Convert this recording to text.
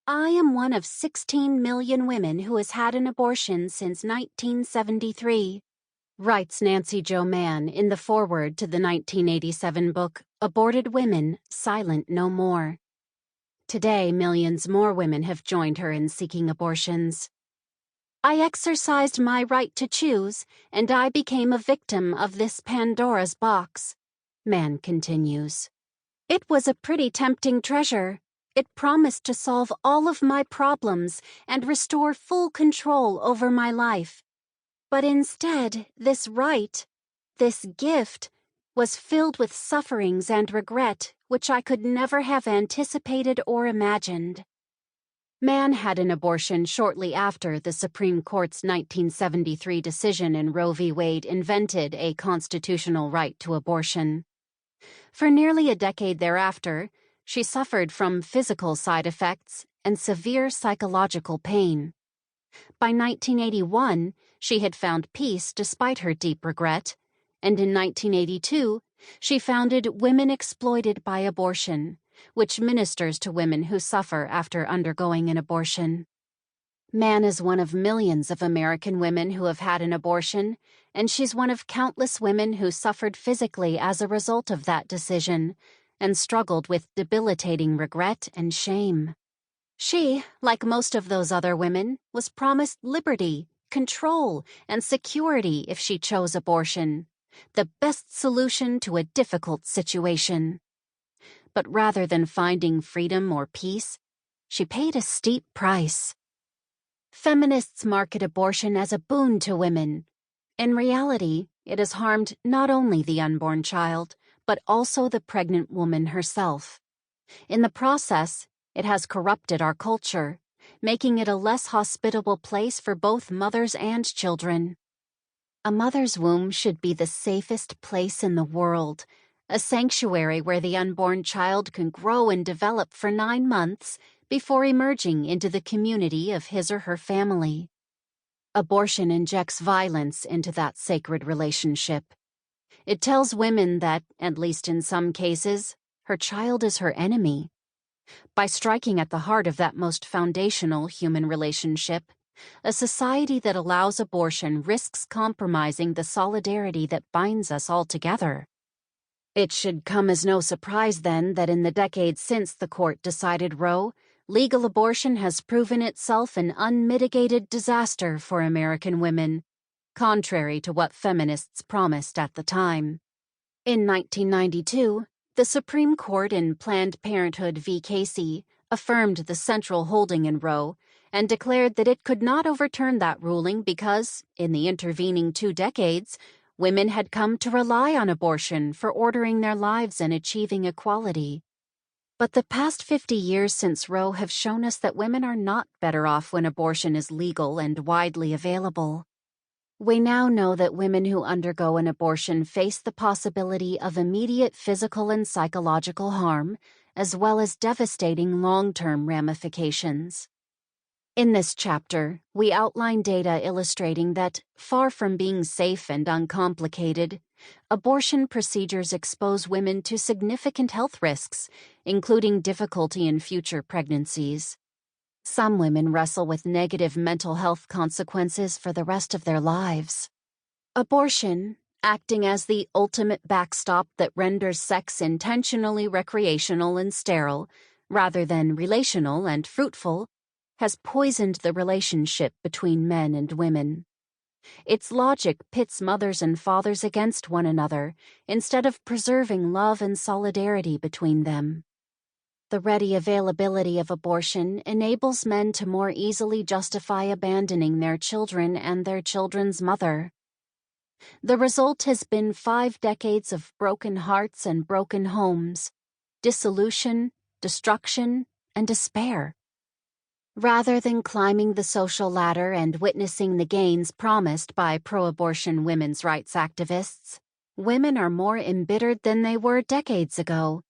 I am one of 16 million women who has had an abortion since 1973, writes Nancy Jo Mann in the foreword to the 1987 book Aborted Women, Silent No More. Today, millions more women have joined her in seeking abortions. I exercised my right to choose, and I became a victim of this Pandora's box, Mann continues. It was a pretty tempting treasure. It promised to solve all of my problems and restore full control over my life. But instead, this right, this gift, was filled with sufferings and regret which I could never have anticipated or imagined. Mann had an abortion shortly after the Supreme Court's 1973 decision in Roe v. Wade invented a constitutional right to abortion. For nearly a decade thereafter, she suffered from physical side effects and severe psychological pain. By 1981, she had found peace despite her deep regret, and in 1982, she founded Women Exploited by Abortion, which ministers to women who suffer after undergoing an abortion. Mann is one of millions of American women who have had an abortion, and she's one of countless women who suffered physically as a result of that decision and struggled with debilitating regret and shame. She, like most of those other women, was promised liberty, control, and security if she chose abortion, the best solution to a difficult situation. But rather than finding freedom or peace, she paid a steep price. Feminists market abortion as a boon to women. In reality, it has harmed not only the unborn child, but also the pregnant woman herself. In the process, it has corrupted our culture, making it a less hospitable place for both mothers and children. A mother's womb should be the safest place in the world, a sanctuary where the unborn child can grow and develop for 9 months before emerging into the community of his or her family. Abortion injects violence into that sacred relationship. It tells women that, at least in some cases, her child is her enemy. By striking at the heart of that most foundational human relationship, a society that allows abortion risks compromising the solidarity that binds us all together. It should come as no surprise, then, that in the decades since the court decided Roe, legal abortion has proven itself an unmitigated disaster for American women, contrary to what feminists promised at the time. In 1992, the Supreme Court in Planned Parenthood v. Casey affirmed the central holding in Roe and declared that it could not overturn that ruling because, in the intervening 2 decades, women had come to rely on abortion for ordering their lives and achieving equality. But the past 50 years since Roe have shown us that women are not better off when abortion is legal and widely available. We now know that women who undergo an abortion face the possibility of immediate physical and psychological harm, as well as devastating long-term ramifications. In this chapter, we outline data illustrating that, far from being safe and uncomplicated, abortion procedures expose women to significant health risks, including difficulty in future pregnancies. Some women wrestle with negative mental health consequences for the rest of their lives. Abortion, acting as the ultimate backstop that renders sex intentionally recreational and sterile, rather than relational and fruitful, has poisoned the relationship between men and women. Its logic pits mothers and fathers against one another instead of preserving love and solidarity between them. The ready availability of abortion enables men to more easily justify abandoning their children and their children's mother. The result has been 5 decades of broken hearts and broken homes, dissolution, destruction, and despair. Rather than climbing the social ladder and witnessing the gains promised by pro-abortion women's rights activists, women are more embittered than they were decades ago,